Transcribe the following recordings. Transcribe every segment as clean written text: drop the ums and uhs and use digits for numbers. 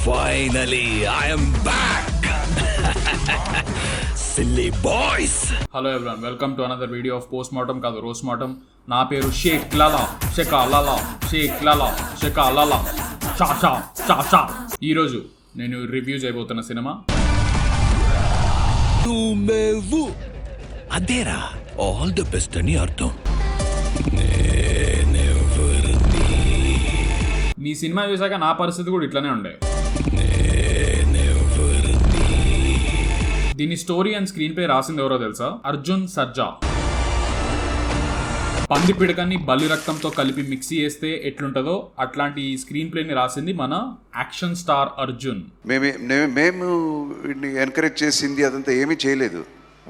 Finally, I am back. Silly boys. Hello everyone, welcome to another video of Postmortem కాదు Roastmortem. నా పేరు షేక్ లాలా షేకా లాలా షేక్ లాలా షేకా లాలా షా షా షా షా. ఈరోజు నేను రివ్యూ చేయబోతున్న సినిమా నువ్వు అదేరా ఆల్ ది బెస్ట్ అని అర్థం. ఈ సినిమా చూసాక నా పరిస్థితి కూడా ఇట్లానే ఉండే. దీని స్టోరీ అండ్ స్క్రీన్ ప్లే రాసింది ఎవరో తెలుసా? అర్జున్ సర్జా. పంది పిడకని బలి రక్తంతో కలిపి మిక్సీ చేస్తే ఎట్లుంటుందో అట్లాంటి స్క్రీన్ ప్లేని రాసింది మన యాక్షన్ స్టార్ అర్జున్. మేము ఎంకరేజ్ చేసింది అదంతా ఏమీ చేయలేదు,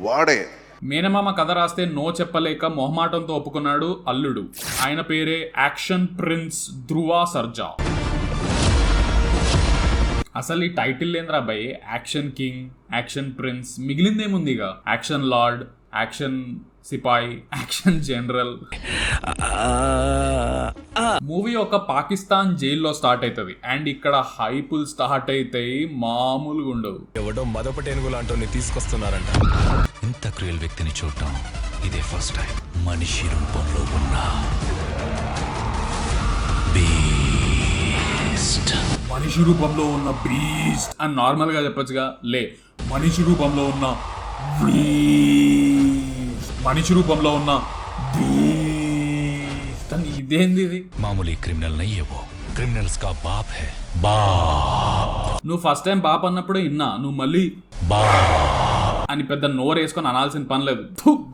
వాడే. మేనమామ కథ రాస్తే నో చెప్పలేక మొహమాటంతో ఒప్పుకున్నాడు అల్లుడు. ఆయన పేరే యాక్షన్ ప్రిన్స్ ధ్రువ సర్జా. అసలు ఈ టైటిల్ ఏంద్రా భయ్? యాక్షన్ కింగ్, యాక్షన్ ప్రిన్స్, మిగిలిందేముంది ఇక? యాక్షన్ లార్డ్, యాక్షన్ సిపాయి, యాక్షన్ జనరల్. మూవీ ఒక పాకిస్తాన్ జైల్లో స్టార్ట్ అవుతుంది అండ్ ఇక్కడ హైపుల్ స్టార్ట్ అవుతాయి, మామూలుగా ఉండవు. ఎవడో మదపటేనుగు లాంటి తీసుకొస్తున్నారంట. ఇంత క్రూయల్ వ్యక్తిని చూడటం ఇదే ఫస్ట్ టైం. మనిషి రూపంలో ఉన్న బీస్ట్. మనిషి రూపంలో ఉన్న బీస్ట్ అని నార్మల్ గా చెప్పొచ్చుగా. లే, మనిషి రూపంలో ఉన్న మనిషి రూపంలో ఉన్న బీస్ట్ అని. ఇదేంది ఇది? మామూలు క్రిమినల్ నయ్యేవో, క్రిమినల్స్ కా బాప్ హై. బాప్. నువ్వు ఫస్ట్ టైం బాప్ అన్నప్పుడే ఇన్నా, నువ్వు మళ్ళీ బాప్ అని పెద్ద నోరు వేసుకొని అనాల్సిన పని లేదు.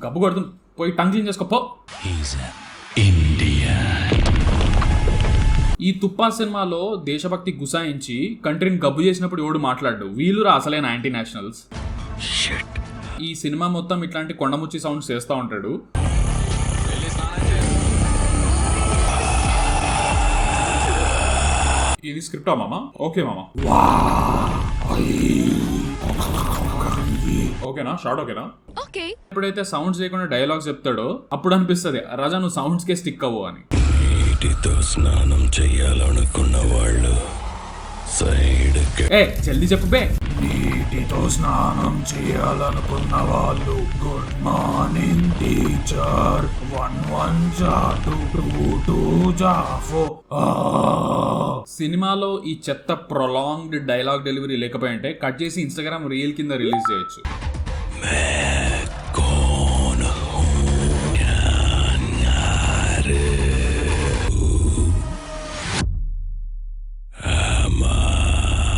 గబ్బు కొడుతుంది, పోయి టంగ్ క్లీన్ చేసుకోపో. ఈ తుప్పా సినిమాలో దేశభక్తి గుసాయించి కంట్రీని గబ్బు చేసినప్పుడు ఎవడు మాట్లాడు. వీళ్ళురా అసలైన యాంటీ నేషనల్స్. ఈ సినిమా మొత్తం ఇట్లాంటి కొండముచ్చి సౌండ్స్ చేస్తూ ఉంటాడు. ఇది స్క్రిప్టా మామా? ఓకే మామా, ఓకేనా? షార్ట్ ఓకేనా? ఓకే. ఎప్పుడైతే సౌండ్స్ చేయకుండా డైలాగ్స్ చెప్తాడో అప్పుడు అనిపిస్తుంది రాజా నువ్వు సౌండ్స్ కే స్టిక్ అవ్వు అని. నీటితో స్నానం చెయ్యాలనుకున్న వాళ్ళు సైడ్. ఏ జల్దీ చెప్పు బే. నీటితో స్నానం చేయాలనుకున్న వాళ్ళు గుడ్ మార్నింగ్ టీచర్ 1 1 2 2 4. సినిమాలో ఈ చెత్త ప్రొలాంగ్డ్ డైలాగ్ డెలివరీ లేకపోయింటే కట్ చేసి ఇన్స్టాగ్రామ్ రీల్ కింద రిలీజ్ చేయొచ్చు.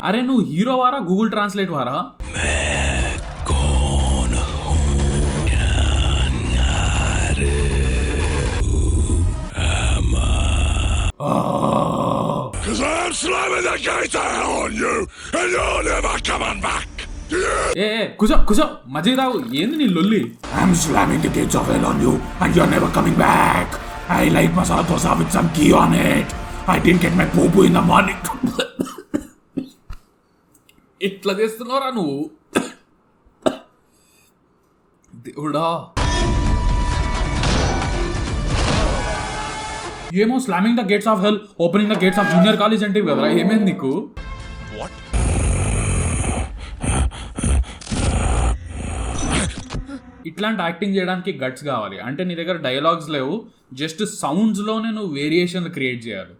అరే నువ్వు హీరో వారా గూగుల్ ట్రాన్స్లేట్ వారా? ఏ కుజో కుజో మజీదావు, ఏంది నీ లొల్లి? I'm slamming the gates of hell on you and you're never coming back. I like masala dosa with some ghee on it. I didn't get my poo-poo in the morning. ఇట్లా చేస్తున్నావురా నువ్వు? దేవుడా. ఏమో slamming the gates of hell, opening the gates of junior college అంటే కదరా. ఏమైంది నీకు? ఇట్లాంటి యాక్టింగ్ చేయడానికి గట్స్ కావాలి. అంటే నీ దగ్గర డైలాగ్స్ లేవు, జస్ట్ సౌండ్స్ లోనే నువ్వు వేరియేషన్ క్రియేట్ చేయాలి.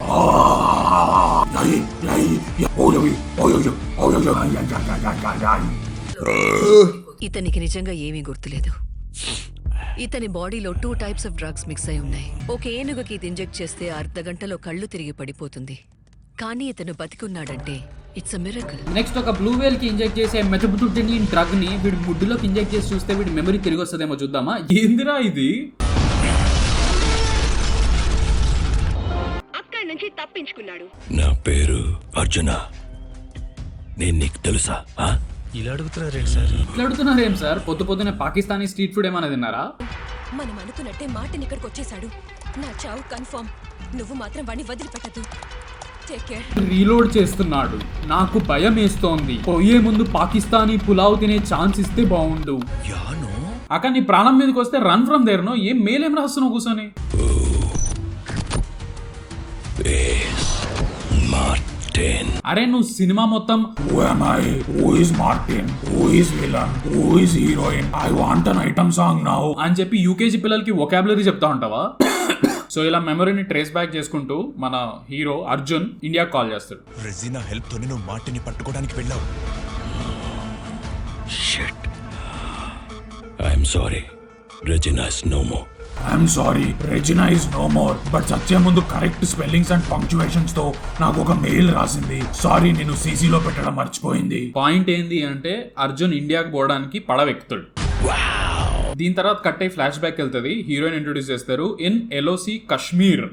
ఇతనికి నిజంగా ఏమీ గుర్తులేదు. ఇతని బాడీలో 2 టైప్స్ ఆఫ్ డ్రగ్స్ మిక్స్ అయి ఉన్నాయి. ఒక ఏనుగుకి ఇది ఇంజెక్ట్ చేస్తే అర్ధగంటలో కళ్ళు తిరిగి పడిపోతుంది. కానీ ఇతను బతికున్నాడంటే ఇట్స్ అ మిరకల్. నెక్స్ట్ ఒక బ్లూ వేల్ కి ఇంజెక్ట్ చేసే మెథబుటోనిన్ డ్రగ్ ని వీడి ముడ్డులోకి ఇంజెక్ట్ చేసి చూస్తే వీడి మెమరీ తిరిగి వస్తుందేమో చూద్దామా? ఏందిరా ఇది? అక్కడి నుంచి తప్పించుకున్నాడు. నా పేరు అర్జున, నేను నీకు తెలుసా? ఇలా అడుగుతున్నారేంటి సార్? ఇట్లా అడుగుతున్నారేం సార్? పొద్దునే పాకిస్తానీ స్ట్రీట్ ఫుడ్ ఏమైనా తిన్నారా? మనం అనుకున్నట్టే మార్టిన్ ఇక్కడికి వచ్చేసాడు. నా చావు కన్ఫర్మ్. నువ్వు మాత్రం వాడిని వదిలిపెట్టద్దు. రీలోడ్ చేస్తున్నాడు. నాకు భయం వేస్తోంది. పోయే ముందు పాకిస్తానీ పులావ్ తినే ఛాన్స్ ఇస్తే బాగుండు. అక్క నీ ప్రాణం మీదకి వస్తే రన్ ఫ్రమ్ దేర్. నో ఏం మేలేం రాస్తున్నావు కూర్చొని? అరే నువ్వు సినిమా మొత్తం Who am I? Who is Martin? Who is villain? Who is heroine? I want an item song now. అని చెప్పి యూకేజీ పిల్లలకి వొకాబులరీ చెప్తా ఉంటావా? సో ఇలా మెమరీని ట్రేస్ బ్యాక్ చేసుకుంటూ మన హీరో అర్జున్ ఇండియాకి కాల్ చేస్తాడు. రెజినా హెల్ప్ తోనే నువ్వు మార్టిని పట్టుకోవడానికి వెళ్ళావు. Shit. I'm sorry. Regina is no more. I'm sorry, Regina is no more. But చచ్చే ముందు కరెక్ట్ స్పెల్లింగ్స్ అండ్ పంక్చువేషన్స్ తో నాకు ఒక మెయిల్ రాసింది. సారీ, నేను సీసీలో పెట్టడం మర్చిపోయింది. పాయింట్ ఏంది అంటే అర్జున్ ఇండియాకి పోవడానికి పడవెక్కుతాడు. దీని తర్వాత కట్ అయి ఫ్లాష్ బ్యాక్ వెళ్తుంది. హీరోయిన్ ఇంట్రొడ్యూస్ చేస్తారు ఇన్ ఎల్ఓసి కశ్మీర్.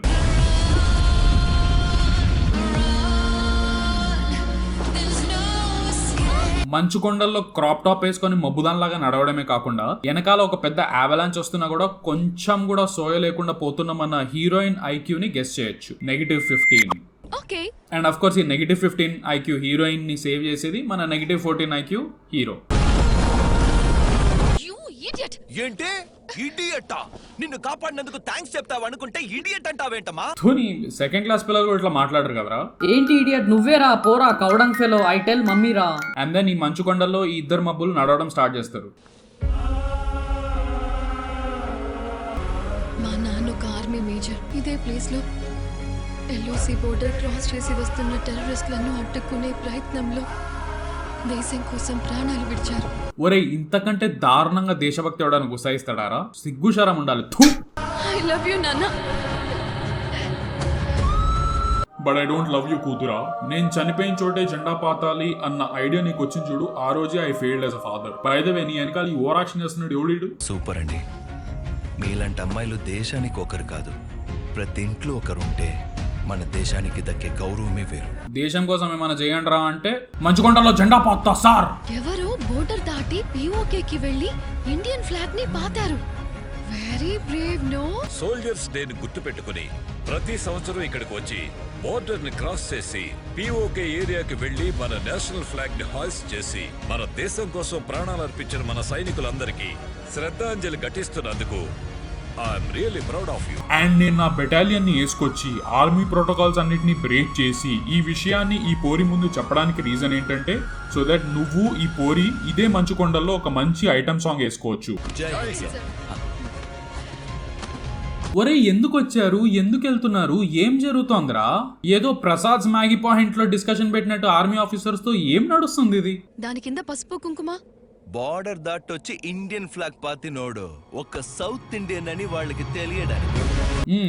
మంచు కొండల్లో క్రాప్ టాప్ వేసుకొని మబ్బుదాన్లాగా నడవడమే కాకుండా వెనకాల ఒక పెద్ద అవలాంచ్ వస్తున్నా కూడా కొంచెం కూడా సోయ లేకుండా పోతున్న మన హీరోయిన్ ఐక్యూ ని గెస్ చేయొచ్చు. -15. ఓకే. అండ్ అఫ్ కోర్స్ ఈ -15 ఐక్యూ హీరోయిన్ ని సేవ్ చేసేది మన -14 ఐక్యూ హీరో. You idiot. ఏంటి ఇడియట్? నిన్ను కాపాడినందుకు థాంక్స్ చెప్తావు అనుకుంటే ఇడియట్ అంటావేంటమ్మా? ధోని సెకండ్ క్లాస్ పిల్లలు కూడా ఇట్లా మాట్లాడరు కదరా. ఏంటి ఇడియట్? నువ్వేరా పోరా కౌడంగ్ ఫెలో. ఐ టెల్ మమ్మీరా. అండ్ దెన్ ఈ మంచు కొండల్లో ఈ ఇద్దరు మబ్బులు నడవడం స్టార్ట్ చేస్తారు. మా నాన్న ఒక ఆర్మీ మేజర్. ఇదే ప్లేస్ లో ఎల్ఓసి బోర్డర్ క్రాస్ చేసి వస్తున్న టెర్రరిస్టులను అడ్డుకునే ప్రయత్నంలో దేశం కోసం ప్రాణాలు విడిచారు. ఒరే ఇంతకంటే దారుణంగా దేశభక్తి అవడానికి గుసాయిస్తాడారా? సిగ్గుశరం ఉండాలి. ఐ లవ్ యు నాన్న. But I don't love you కూతురా. నేను చనిపోయిన చోటే జెండా పాతాలి అన్న ఐడియా నీకు వచ్చింది చూడు, ఆ రోజే I failed as a father. By the way నీ వెనకాల ఈ ఓవర్ యాక్షన్ చేస్తున్నాడు ఎవడు? సూపర్ అండి. మీలాంటి అమ్మాయిలు దేశానికి ఒకరు కాదు, ప్రతి ఇంట్లో ఒకరు ఉంటే మన దేశానికి దక్కే గౌరవమే వేరు. దేశం కోసం ఏమైనా చేయండి రా అంటే మంచుకొండలో జెండా పాతా సార్. ఎవరో బోర్డర్ దాటి పిఓకేకి వెళ్ళి ఇండియన్ ఫ్లాగ్ ని పాతారు. Very brave no. సోల్జర్స్ డేని గుర్తుపెట్టుకుని ప్రతి సంవత్సరం ఇక్కడికి వచ్చి బోర్డర్ ని క్రాస్ చేసి పిఓకే ఏరియాకి వెళ్లి మన నేషనల్ ఫ్లాగ్ ని హాయిస్ట్ చేసి మన దేశం కోసం ప్రాణాలు అర్పించిన మన సైనికులందరికీ శ్రద్ధాంజలి ఘటిస్తున్నందుకు I'm really proud of you. And నేను నా బెటాలియన్ ని వేసుకొచ్చి ఆర్మీ ప్రోటోకాల్స్ అన్నిటిని బ్రేక్ చేసి ఈ విషయాన్ని ఈ పోరి ముందు చెప్పడానికి రీజన్ ఏంటంటే సో దట్ నువ్వు ఈ పోరి ఇదే మంచుకొండల్లో ఒక మంచి ఐటమ్ సాంగ్ వేసుకోవచ్చు. ఒరే ఎందుకు వచ్చారు, ఎందుకు వెళ్తున్నారు, ఏం జరుగుతోందిరా? ఏదో ప్రసాద్ మ్యాగీ పాయింట్ లో డిస్కషన్ పెట్టినట్టు ఆర్మీ ఆఫీసర్స్ తో ఏం నడుస్తుంది ఇది? దాని కింద పసుపు కుంకుమ. బార్డర్ దాటొచ్చి ఇండియన్ ఫ్లాగ్ పాతినోడు ఒక సౌత్ ఇండియన్ అని వాళ్ళకి తెలియడానికి.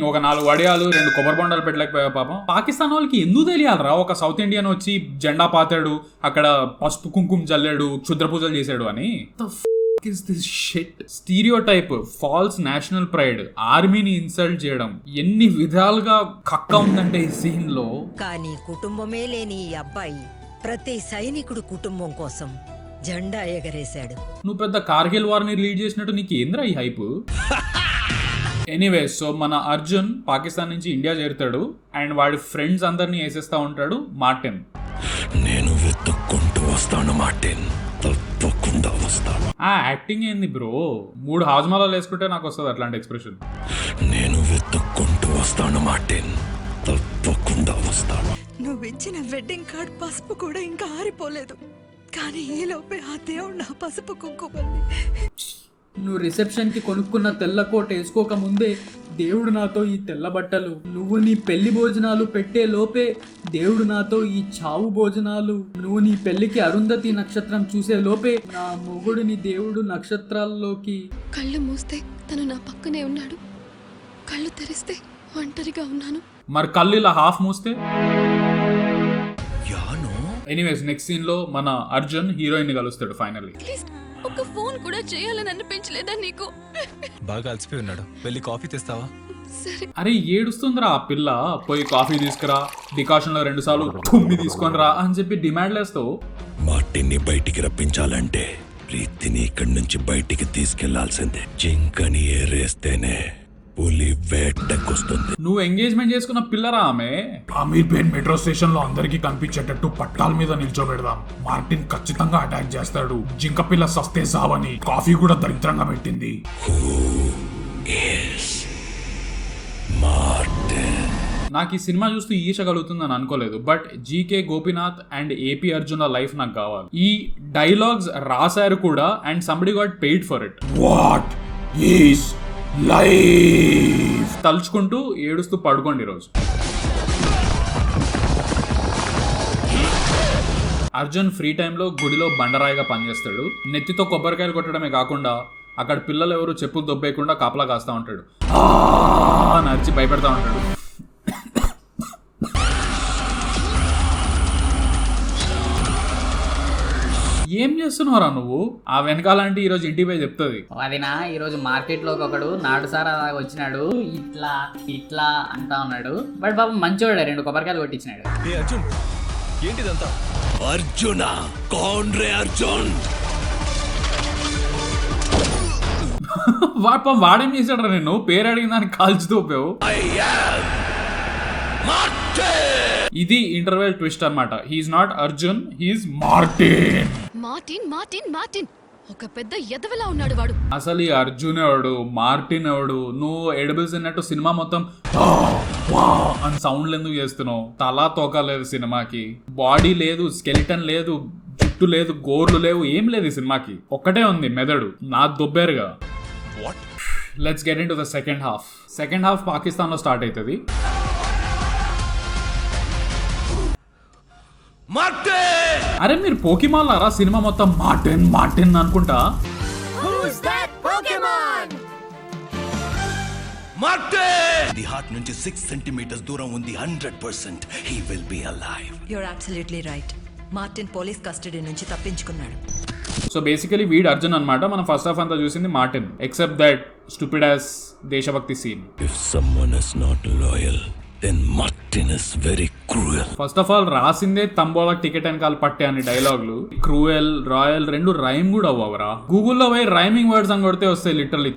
ఒక 4 వడియాలు 2 కొబ్బరి బొండాలు పెట్టలేకపోయా పాపం. పాకిస్తాన్ వాళ్ళకి ఎందుకు తెలియాలరా ఒక సౌత్ ఇండియన్ వచ్చి జెండా పాతాడు, అక్కడ పసుపు కుంకుమ చల్లాడు, క్షుద్ర పూజలు చేశాడు అని? స్టీరియోటైప్, ఫాల్స్ నేషనల్ ప్రైడ్, ఆర్మీని ఇన్సల్ట్ చేయడం ఎన్ని విధాలుగా కక్క ఉందంటే ఈ సీన్ లో. కానీ కుటుంబమే లేని ఈ అబ్బాయి ప్రతి సైనికుడు కుటుంబం కోసం జెండా ఎగరేశాడు. నువ్వు పెద్ద కార్గిల్ వార్ ని లీడ్ చేసినట్టు నీకు ఏంద్రా ఈ హైప్? ఎనీవే, సో మన అర్జున్ పాకిస్తాన్ నుంచి ఇండియా చేరుతాడు అండ్ వాడి ఫ్రెండ్స్ అందరినీ వేసేస్తా ఉంటాడు మార్టిన్. నేను వెతుక్కుంటూ వస్తాను మార్టిన్, తప్పకుండా వస్తాను. ఆ యాక్టింగ్ ఏంది బ్రో? 3 హాజ్మాలాలు వేసుకుంటే నాకు వస్తుంది అట్లాంటి ఎక్స్ప్రెషన్. నేను వెతుక్కుంటూ వస్తాను మార్టిన్, తప్పకుండా వస్తాను. నువ్వు ఇచ్చిన వెడ్డింగ్ కార్డ్ పసుపు కూడా ఇంకా ఆరిపోలేదు, కానీ ఈ లోపే ఆ దేవుడు నా పసుపు కుంకుమని. నువ్వు రిసెప్షన్ కి కొనుక్కున్న తెల్ల కోట్ వేసుకోక ముందే దేవుడు నాతో ఈ తెల్ల బట్టలు, నువ్వు నీ పెళ్లి భోజనాలు పెట్టే లోపే దేవుడు నాతో ఈ చావు భోజనాలు, నువ్వు నీ పెళ్లికి అరుంధతి నక్షత్రం చూసే లోపే నా మొగుడిని దేవుడు నక్షత్రాల్లోకి. కళ్ళు మూస్తే తను నా పక్కనే ఉన్నాడు, కళ్ళు తెరిస్తే ఒంటరిగా ఉన్నాను. మరి కళ్ళు ఇలా హాఫ్ మూస్తే? ఎనీవేస్ నెక్స్ట్ సీన్ లో మన అర్జున్ హీరోయిన్ ని కలుస్తాడు ఫైనల్లీ. ప్లీజ్ ఒక ఫోన్ కూడా చేయాలని అనిపించలేదా నీకు? బాగా అలసిపోయి ఉన్నాడు, వెళ్ళి కాఫీ తెస్తావా? సరే. అరే ఏడుస్తుందిరా ఆ పిల్ల, పోయి కాఫీ తీసుకురా, డికాషన్ లో 2 సార్లు కుమ్మి తీసుకొని రా అని చెప్పి డిమాండ్ లేస్తావు. మార్టిన్ని బయటికి రప్పించాలంటే ప్రీతిని ఇక్కడి నుంచి బయటికి తీసుకెళ్లాల్సిందే. జింకని ఏరేస్తేనే పులి వేటకొస్తుంది. నువ్వు ఎంగేజ్మెంట్ చేసుకున్న పిల్లరా ఆమె? అమీర్పేట్ మెట్రో స్టేషన్ లో అందరికీ కనిపించేటట్టు పట్టాల మీద నిల్చోబెడదాం. మార్టిన్ ఖచ్చితంగా అటాక్ చేస్తాడు. జింక పిల్ల సస్తే సావని కాఫీ కూడా దరిద్రంగా పెట్టింది. నాకు ఈ సినిమా చూస్తూ ఈష కలుగుతుందని అనుకోలేదు, but GK Gopinath and AP Arjun life నాకు కావాలి. ఈ డైలాగ్స్ రాశారు కూడా and somebody got paid for it. What is life? తలుచుకుంటూ ఏడుస్తూ పడుకోండి ఈరోజు. అర్జున్ ఫ్రీ టైంలో గుడిలో బండరాయిగా పనిచేస్తాడు. నెత్తితో కొబ్బరికాయలు కొట్టడమే కాకుండా అక్కడ పిల్లలు ఎవరు చెప్పులు దొబ్బేయకుండా కాపలా కాస్తా ఉంటాడు. నరిచి భయపెడతా ఉంటాడు. ఏం చేస్తున్నావురా నువ్వు? ఆ వెనకాలంటే ఈరోజు ఇంటికి పోయి చెప్తుంది. అదినా ఈరోజు మార్కెట్లోకి ఒకడు నాడు సారా వచ్చినాడు, ఇట్లా ఇట్లా అంటా ఉన్నాడు. బట్ బాబు మంచోడే, 2 కొబ్బరికాయలు కొట్టించినాడు. అర్జున్ ఏంటిదంతా? అర్జున కౌండ్రే అర్జున్. వాడేం చేశాడు? నేను పేరు అడిగిన దానికి కాల్చుతూ పోయావు. ఇది ఇంటర్వెల్ ట్విస్ట్ అన్నమాట. He's not Arjun, he's Martin. Martin Martin Martin ఒక పెద్ద ఎదవలా ఉన్నాడు వాడు. అసలు ఈ అర్జున్ ఎవడు, మార్టిన్ ఎవడు? నువ్వు ఎడిబుల్స్ అన్నట్టు సినిమా మొత్తం అని సౌండ్లు ఎందుకు చేస్తున్నావు? తలా తోక లేదు సినిమాకి, బాడీ లేదు, స్కెలిటన్ లేదు, జుట్టు లేదు, గోర్లు లేవు, ఏం లేదు ఈ సినిమాకి. ఒక్కటే ఉంది మెదడు. నా దొబ్బేరుగా. Let's get into the second half. Second half Pakistan లో స్టార్ట్ అవుతుంది. అరే మీరు పోకిమాన్లారా? సినిమా మొత్తం మార్టిన్ మార్టిన్ అనుకుంటా. ది హార్ట్ నుంచి 6 సెంటీమీటర్స్ దూరం ఉంది. 100% he will be alive. You're absolutely right. Martin police custody నుంచి తప్పించుకున్నాడు. సో బేసికలీ వీడ్ అర్జున్ అన్నమాట. మనం ఫస్ట్ హాఫ్ అంతా చూసింది Martin, except that stupid ass దేశభక్తి scene. If someone is not loyal, then Martin is very cruel. First of all రాసిందే tambola ticket వెనకాల పట్టే అని డైలాగులు. క్రూయల్, రాయల్ 2 రైమ్ కూడా అవ్వరా? గూగుల్లో పోయి రైమింగ్ వర్డ్స్ అని కొడితే వస్తాయి literally.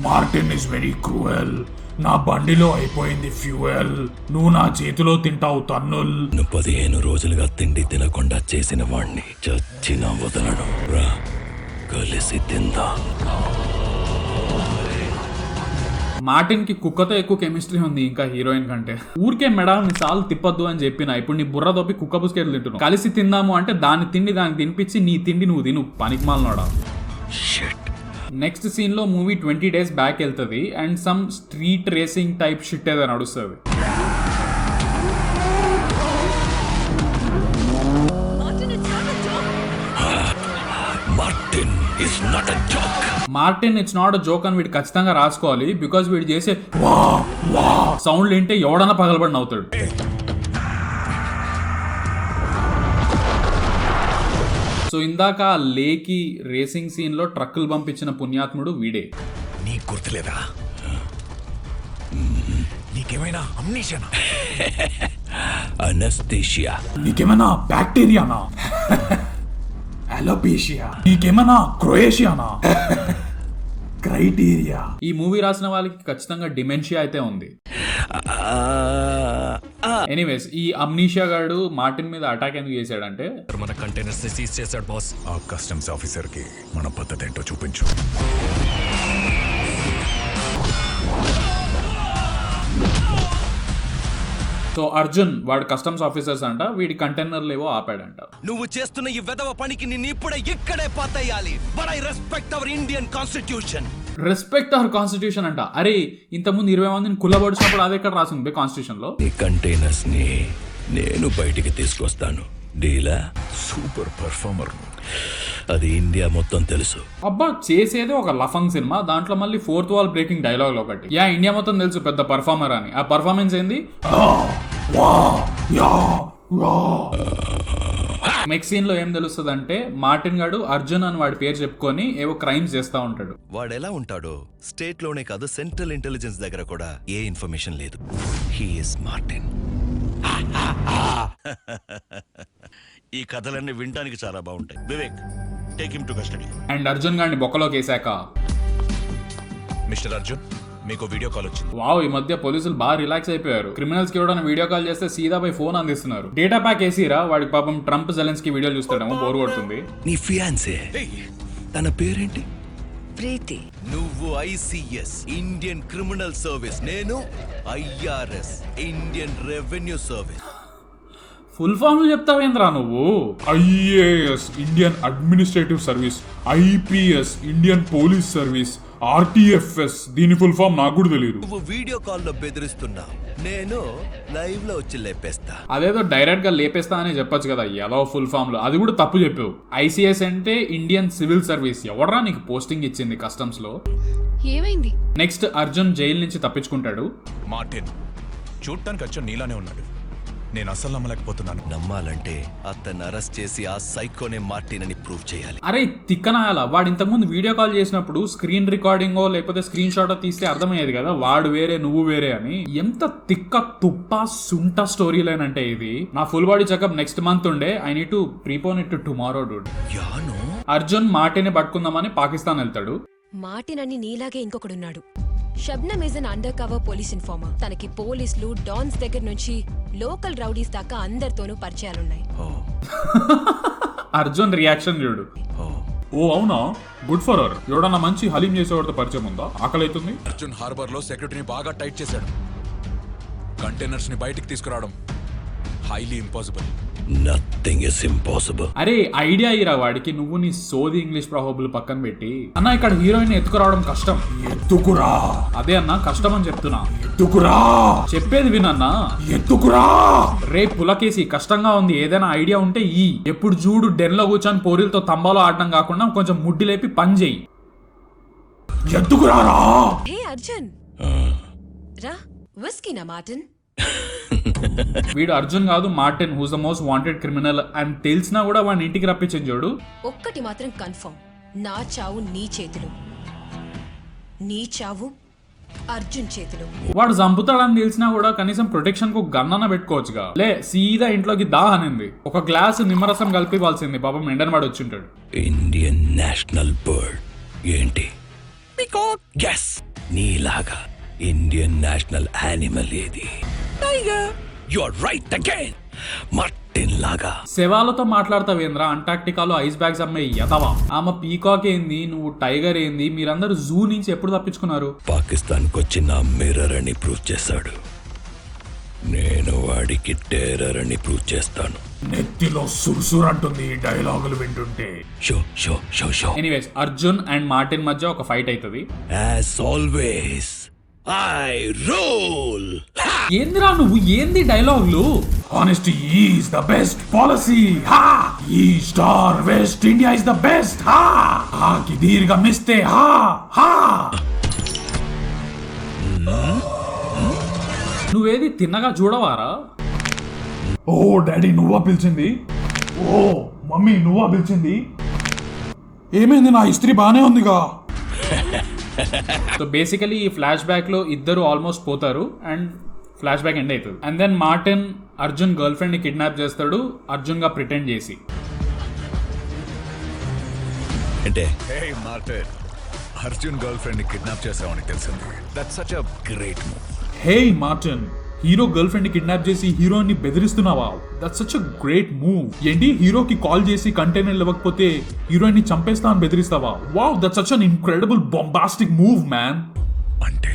Martin is very cruel. నా బండిలో అయిపోయింది ఫ్యూయల్, నువ్వు నా చేతిలో తింటావు తన్నుల్. 15 రోజులుగా తిండి తినకుండా చేసిన వాణ్ణి చచ్చిన వదలడం రా, కలిసి తిందా. మార్టిన్ కి కుక్కతో ఎక్కువ కెమిస్ట్రీ ఉంది ఇంకా హీరోయిన్ కంటే. ఊరికే మెడాల్ని సార్లు తిప్పొద్దు అని చెప్పిన, ఇప్పుడు నీ బుర్ర దొప్పి కుక్క బిస్కెట్లు తింటున్నావు. కలిసి తిందాము అంటే దాని తిండి దానికి తినిపించి నీ తిండి నువ్వు తిను, పనికిమాలనోడా. నెక్స్ట్ సీన్ లో మూవీ 20 days బ్యాక్ వెళ్తుంది and some street racing type shit ఏదో నడుస్తుంది. Martin it's not a joke అని వీడు ఖచ్చితంగా రాసుకోవాలి. బికాస్ వీడు చేసే సౌండ్ వింటే ఎవడన్నా పగలబడి నవ్వుతాడు. సో ఇందాక లేకి రేసింగ్ సీన్ లో ట్రక్కులు పంపించిన పుణ్యాత్ముడు వీడే. నీకు గుర్తులేదా? నీకేమైనా అమ్నీషియానా? అనస్థీషియా. నీకేమైనా బ్యాక్టీరియానా? అలోపేషియా. నీకేమైనా క్రొయేషియానా? క్రైటీరియా. ఈ మూవీ రాసిన వాళ్ళకి ఖచ్చితంగా డిమెన్షియా అయితే ఉంది. ఎనీవేస్, ఈ అమ్నీషియా గాడు మార్టిన్ మీద అటాక్ ఎందుకు చేశాడంటే, మన కంటైనర్స్ ని సీజ్ చేశాడు బాస్. ఆ కస్టమ్స్ ఆఫీసర్ కి మన పద్ధతి ఏంటో చూపించు. సో అర్జున్ వాడు కస్టమ్స్ ఆఫీసర్స్ అంట, వీడి కంటైనర్లు ఏవో ఆపాడంట. నువ్వు చేస్తున్న ఈ వెధవ పనికి నిన్ను ఇప్పుడే ఇక్కడే పాతేయాలి. But I respect our Indian constitution. Respect our constitution అంట. అరే ఇంతకుముందు 20 మందిని కుల్లబడిచినప్పుడు అది ఎక్కడ రాసింది కాన్స్టిట్యూషన్ లో? ఈ కంటైనర్స్ ని నేను బయటికి తీసుకొస్తాను. డీలా? Super performer. అది ఇండియా మొత్తం తెలుసు. అబ్బా చేసేదే ఒక లఫంగ్ సినిమా, దాంట్లో మళ్ళీ 4th wall బ్రేకింగ్ డైలాగ్ ఒకటి. యా ఇండియా మొత్తం తెలుసు పెద్ద పర్ఫార్మర్ అని. ఆ పర్ఫార్మెన్స్ ఏంది? నెక్స్ట్ సీన్ లో ఏం తెలుస్తుంది అంటే, మార్టిన్ గాడు అర్జున్ అని వాడి పేరు చెప్పుకొని ఏవో క్రైమ్స్ చేస్తా ఉంటాడు. వాడు ఎలా ఉంటాడో స్టేట్ లోనే కాదు సెంట్రల్ ఇంటెలిజెన్స్ దగ్గర కూడా ఏ ఇన్ఫర్మేషన్ లేదు. He is Martin. ఈ కథలన్నీ వినడానికి చాలా బాగుంటాయి. Vivek, take him to custody. And Arjun గాడిని బొక్కలోకి వేసాక, మిస్టర్ అర్జున్ మీకు వీడియో కాల్ వచ్చింది. వావ్, ఈ మధ్య పోలీసులు బాగా రిలాక్స్ అయిపోయారు. క్రిమినల్స్ కి ఎవరైనా వీడియో కాల్ చేస్తే సీదా పోయి ఫోన్ అందిస్తున్నారు. డేటా ప్యాక్ వేసిరా, వాడికి పాపం ట్రంప్ జెలెన్స్కీ వీడియోలు చూస్తాడేమో, బోర్ కొడుతుంది. నీ ఫియాన్సే, తన పేరేంటి? ప్రీతి. నువ్వు ఐసిఎస్ ఇండియన్ క్రిమినల్ సర్వీస్, నేను IRS Indian revenue service. Full ఫామ్లు చెప్తావేంద్రా నువ్వు? IAS Indian administrative service, IPS Indian police service, RTFS దీని ఫుల్ ఫామ్ నాకు కూడా తెలియదు. నువ్వు వీడియో కాల్లో బెదిరిస్తున్నావు, నేను లైవ్ లో వచ్చి లేపేస్తా. అదేదో డైరెక్ట్ గా లేపేస్తా అని చెప్పొచ్చు కదా, ఎలా ఫుల్ ఫామ్ లో అది కూడా తప్పు చెప్పావు. ఐసిఎస్ అంటే ఇండియన్ సివిల్ సర్వీస్. ఎవడరా నీకు పోస్టింగ్ ఇచ్చింది కస్టమ్స్ లో? ఏమైంది? నెక్స్ట్ అర్జున్ జైలు నుంచి తప్పించుకుంటాడు. మార్టిన్ చూడటానికి అచ్చం నీలానే ఉన్నాడు. నేను అసలు నమ్మలేకపోతున్నాను. నమ్మాలంటే అతన్ని అరెస్ట్ చేసి ఆ సైకోనే మార్టిన్ అని ప్రూవ్ చేయాలి. అరే తిక్కనాయాల, వాడు ఇంతకుముందు వీడియో కాల్ చేసినప్పుడు స్క్రీన్ రికార్డింగో లేకపోతే స్క్రీన్ షాటో తీస్తే అర్థమయ్యేది కదా వాడు వేరే నువ్వు వేరే అని. ఎంత తిక్క తుప్ప సుంట స్టోరీ లైన్ అంటే ఇది. నా full body checkup next month ఉండే. I need to prepone it to tomorrow dude. Arjun Martin పట్టుకుందామని పాకిస్తాన్ వెళ్తాడు. మార్టిన్ అని నీలాగే ఇంకొకడున్నాడు. Shabnam is an undercover police informer. తనకి పోలీసులు డాన్స్ దగ్గర నుంచి లోకల్ రౌడీస్ దాకా అందరితోనూ పరిచయాలున్నాయి. అర్జున్ రియాక్షన్ చూడు. ఓ అవునా, గుడ్ ఫర్ అవర్. ఎవడన్నా మంచి హలీం చేసేవాడితో పరిచయం ఉందా? ఆకలి అవుతుంది. అర్జున్ హార్బర్ లో సెక్యూరిటీని బాగా టైట్ చేశాడు. కంటైనర్స్ ని బయటికి తీసుకురావడం highly impossible. Nothing is impossible. అరే ఐడియా ఇరా వాడికి. నువ్వు నీ సోది ఇంగ్లీష్ ప్రాబబుల్ పక్కన పెట్టి అన్న ఇక్కడ హీరోయిన్ ఎత్తుకురావడం కష్టం. ఎత్తుకురా. అదే అన్న కష్టం అని చెప్తున్నా. ఎత్తుకురా చెప్పేది వినన్నా. ఎత్తుకురా. రే పులకేసి కష్టంగా ఉంది, ఏదైనా ఐడియా ఉంటే ఈ ఎప్పుడు చూడు డెన్ లో కూర్చొని పోరీలతో తంబాలో ఆడడం కాకుండా కొంచెం ముడ్డి లేపి పని చెయ్యి. ఎత్తుకురారా. హే అర్జున్ రా, విస్కీ నా మార్టిన్. వీడు అర్జున్ కాదు Martin, who's the most wanted criminal అని తెలిసినా కూడా వాడిని ఇంటికి రప్పించింది చూడు. ఒక్కటి మాత్రం కన్ఫర్మ్, నా చావు నీ చేతిలో, నీ చావు అర్జున్ చేతిలో. వాడు చంపుతాడని తెలిసినా కూడా కనీసం ప్రొటెక్షన్ కు గన్నన పెట్టుకోవచ్చుగా. లే సీదా ఇంట్లోకి దా అనింది. ఒక గ్లాస్ నిమ్మరసం కలిపి ఇవ్వాల్సింది. పాపం ఎండని వాడు వచ్చింటాడు. ఇండియన్ నేషనల్ బర్డ్ ఏంటి? గెస్. నీలాగా ఇండియన్ నేషనల్ యానిమల్ ఏది? Tiger. You are right again. Martin లాగా శవాలతో మాట్లాడతావేంద్రా? అంటార్క్టికాలో ఐస్ బ్యాగ్స్ అమ్మాయి ఎదవా. ఆమె పీకాక్ ఏంది, నువ్వు టైగర్ ఏంది? మీరందరూ జూ నుంచి ఎప్పుడు తప్పించుకున్నారు? పాకిస్తాన్ కొచ్చి నా మిర్రర్ అని ప్రూవ్ చేశాడు. నేను వాడికి టెర్రర్ అని ప్రూవ్ చేస్తాను. నెత్తిలో సుర్సుర్ అంటుంది ఈ డైలాగులు వింటుంటే. Show show show show. Anyways Arjun and Martin మధ్య ఒక ఫైట్ అవుతుంది. As always I rule. ఏందిరా నువ్వు? ఏంది డైలాగులు? Honesty is the best policy. Ha! East or West, India is the best. Ha! Ha ki dirgha miste. Ha! Ha! నువ్వేది తిన్నగా చూడవారా? ఓ daddy నువ్వా పిలిచింది? ఓ మమ్మీ నువ్వా పిలిచింది? ఏమైంది? నా ఇస్త్రీ బానే ఉందిగా. సో బేసికలీ ఈ ఫ్లాష్ బ్యాక్ లో ఇద్దరు ఆల్మోస్ట్ పోతారు అండ్ ఫ్లాష్ బ్యాక్ ఎండ్ అవుతుంది. And then Martin Arjun girlfriend ని కిడ్నాప్ చేస్తాడు అర్జున్ గా ప్రిటెండ్ చేసి. అంటే hey Martin, Arjun girlfriend ని కిడ్నాప్ చేసావని తెలిసింది. That's such a great move. Hey Martin, hero girlfriend ని కిడ్నాప్ చేసి హీరోయిన్ ని బెదిరిస్తున్నావా? That's such a great move. ఏంటి హీరోకి కాల్ చేసి కంటైనర్ ఇవ్వకపోతే హీరోయిన్ ని చంపేస్తా అని బెదిరిస్తావా? Wow, that's such an incredible bombastic move man. అంటే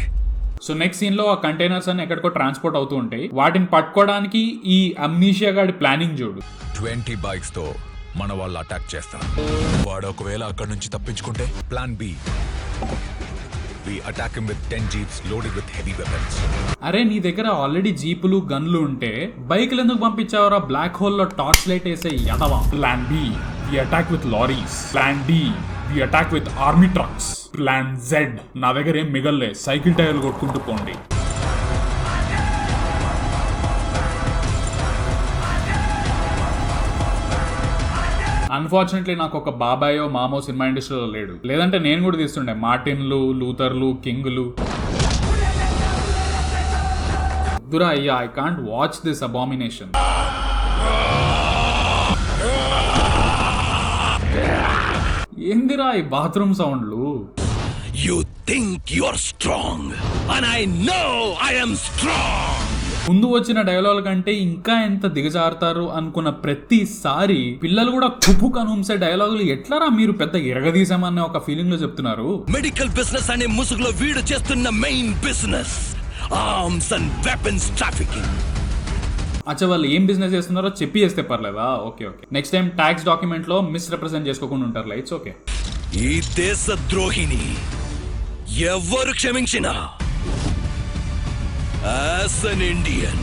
సో నెక్స్ట్ సీన్ లో ఆ కంటైనర్స్ అన్ని ఎక్కడికో ట్రాన్స్పోర్ట్ అవుతూ ఉంటాయి. వాటిని పట్టుకోవడానికి ఈ అమ్నీషియా గాడి ప్లానింగ్ చూడు. 20 బైక్స్ తో మన వాళ్ళు అటాక్ చేస్తారు. వాడు ఒకవేళ అక్కడి నుంచి తప్పించుకుంటే plan B, we attack him with 10 jeeps loaded with heavy weapons. అరే నీ దగ్గర ఆల్రెడీ జీపులు గన్లు ఉంటే బైక్లు ఎందుకు పంపించావరా? బ్లాక్ హోల్ లో టార్చ్ లైట్ వేసే యదవా. Plan B, we attack with lorries. Plan D, we attack with army trucks. Plan Z, నా దగ్గర ఏం మిగల్లే, సైకిల్ టైర్లు కొట్టుకుంటూ పోండి. అన్ఫార్చునేట్లీ నాకు ఒక బాబాయో మామో సినిమా ఇండస్ట్రీలో లేడు. లేదంటే నేను కూడా తీస్తుండే మార్టిన్లు, లూథర్లు, కింగ్లు. దురా అయ్యా, I can't watch this abomination. ఏందిరా ఈ బాత్రూమ్ సౌండ్లు? You think you're strong and I know I am strong. ముందు వచ్చిన డైలాగ్ కంటే ఇంకా ఎంత దిగజారుతారు అనుకున్న ప్రతిసారి పిల్లలు కూడా కుప్పు కనుంసే డైలాగులు ఎట్లారా మీరు పెద్ద ఎరగదీసామనే ఒక ఫీలింగ్ లో చెప్తున్నారు. మెడికల్ బిజినెస్ అనే ముసుగులో వీడు చేస్తున్న main business arms and weapons trafficking. అచ్చా, వాళ్ళు ఏం బిజినెస్ చేస్తున్నారో చెప్పి చేస్తే పర్లేదా? Okay okay, next time tax document లో మిస్రిప్రజెంట్ చేసుకోకుండా ఉంటారు. It's okay. ఈ దేశ ద్రోహిని ఎవరు క్షమించినా యాజ్ అన్ ఇండియన్.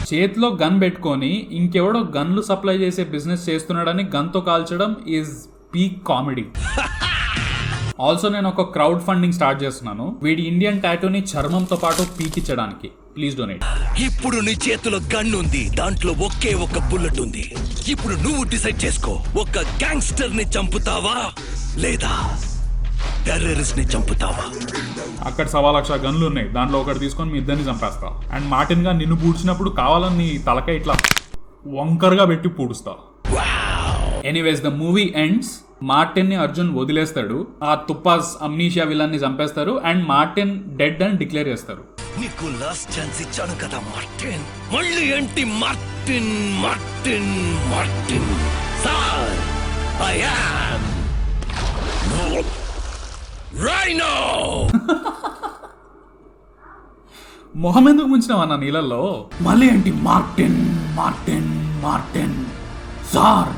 చేతిలో గన్ పెట్టుకొని ఇంకెవడో గన్లు సప్లై చేసే బిజినెస్ చేస్తున్నాడని గన్తో కాల్చడం ఈజ్ పీక్ కామెడీ. ఆల్సో నేను ఒక క్రౌడ్ ఫండింగ్ స్టార్ట్ చేస్తున్నాను వీడి ఇండియన్ టాటూని చర్మంతో పాటు పీకించడానికి. Please donate. ఇప్పుడు నీ చేతిలో గన్ ఉంది, దాంట్లో ఒకే ఒక బుల్లెట్ ఉంది. ఇప్పుడు నువ్వు డిసైడ్ చేసుకో, ఒక గ్యాంగ్స్టర్ ని చంపుతావా లేదా టెర్రరిస్ట్ ని చంపుతావా? అక్కడ 1,00,000 గన్లు ఉన్నాయి, దాంట్లో ఒకటి తీసుకొని మీ ఇద్దరిని చంపేస్తా. అండ్ మార్టిన్ గా నిన్ను పూడ్చినప్పుడు కావాలని తలకాయ ఇట్లా వంకరగా పెట్టి పూడుస్తా. Anyways the movie ends. Martin ని అర్జున్ వదిలేస్తాడు, ఆ తుపాస్ అమ్నీషియా విలన్ ని చంపేస్తారు అండ్ మార్టిన్ డెడ్ అని డిక్లేర్ చేస్తారు. నీకు లాస్ట్ ఛాన్స్ ఇచ్చాను కదా మార్టిన్, మళ్ళీ ఏంటి Martin Martin Martin? Sir, I am Rhino. మొహం ఎందుకు ముంచినావు అన్న నీళ్ళల్లో? మళ్ళీ ఏంటి Martin Martin Martin? Sir,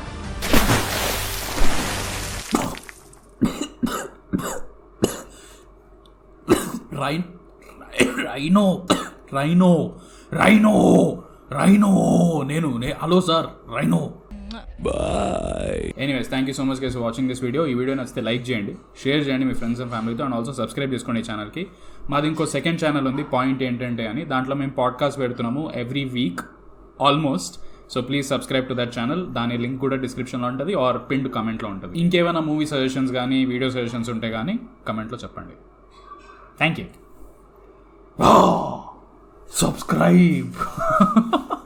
Rhino Rhino Rhino Rhino నేను hello sir, Rhino. Bye. Anyways, thank you so much guys for watching this video. ఈ వీడియో నచ్చితే లైక్ చేయండి, షేర్ చేయండి మీ ఫ్రెండ్స్ అండ్ ఫ్యామిలీతో, అండ్ ఆల్సో సబ్స్క్రైబ్ చేసుకోండి ఈ ఛానల్కి. మాది ఇంకో సెకండ్ ఛానల్ ఉంది, పాయింట్ ఏంటంటే అని. దాంట్లో మేము పాడ్కాస్ట్ పెడుతున్నాము every week almost. So please subscribe to that channel. దాని లింక్ కూడా డిస్క్రిప్షన్లో ఉంటుంది ఆర్ పిన్డ్ కమెంట్లో ఉంటుంది. ఇంకేమైనా మూవీ సజెషన్స్ కానీ వీడియో సజెషన్స్ ఉంటే కానీ కమెంట్లో చెప్పండి. Thank you. Subscribe.